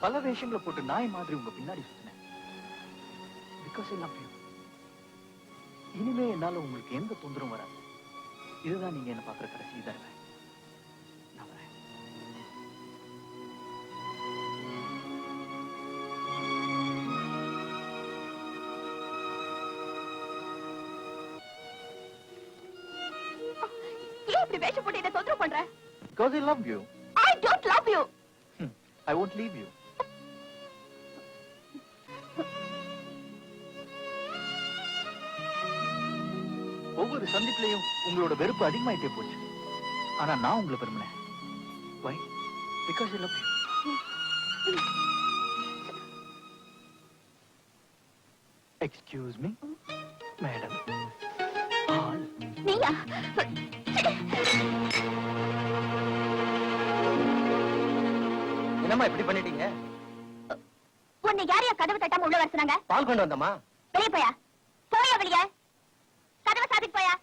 பல வேஷங்களை போட்டு நாய் மாதிரி உங்க பின்னாடி சுத்தினேன். Because I love you. இனிமே என்னால உங்களுக்கு எந்த தொந்தரவும் வராது. இதுதான் நீங்க என்ன பாக்குற கடைசி தடவை. நான் வரேன். ஏன் இப்படி வேஷம் போட்டு என்ன தொந்தரவு பண்ற? Because I love you. I don't love you. I won't leave you. ஒவ்வொரு சந்திப்பிலையும் உங்களோட வெறுப்பு அதிகமாயிட்டே போச்சு. ஆனா நான் உங்களை விரும்பினேன். Why? Because I love you. Excuse me, madam. நீயா? என்னம்மா இப்படி பண்ணிட்டீங்க? உன்னை யாரையா கதவு தட்டாம உள்ள வர சொன்னாங்க? பால் கொண்டு வந்தம்மா. வெளியே போயா? போயா வெளியே? கதவை சாத்திட்டு போயா?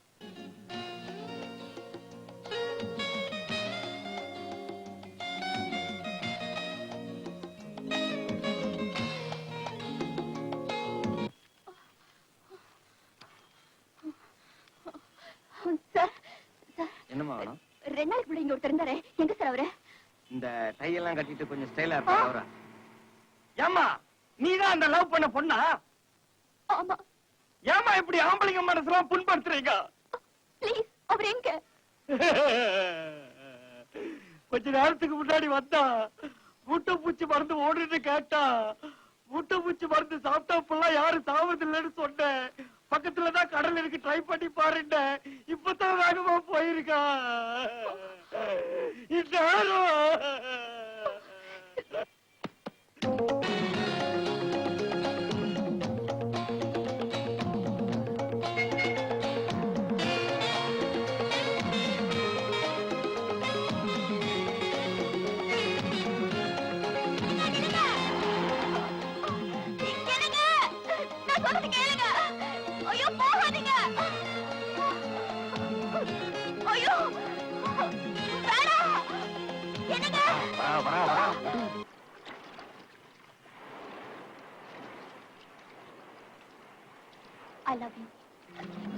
சார், என்னம்மா வேணும்? 2 நாளைக்கு முன்னாடி இங்க ஒருத்தர் இருந்தாரு. எங்க சார் அவரு? இந்த டை எல்லாம் கட்டிட்டு கொஞ்சம் ஸ்டைலா இருப்பாரு அவரா? ஏம்மா நீதான் அந்த லவ் பண்ண பொண்ணா? ஆமா. ஏம்மா இப்படி ஆம்பளைங்க மனசுலாம் புண்படுத்துறீங்க? ப்ளீஸ், அவர் எங்க? கொஞ்ச நேரத்துக்கு முன்னாடி வந்தா முட்டை பூச்சி மருந்து ஓடுன்னு கேட்டா, முட்டை பூச்சி மருந்து சாப்பிட்டப்பெல்லாம் யாரும் சாவதில்லைன்னு சொன்னேன். பக்கத்துலதான் கடல் இருக்கு, ட்ரை பண்ணி பாருங்க. இப்பதான் வேகமா போயிருக்கா. I love you.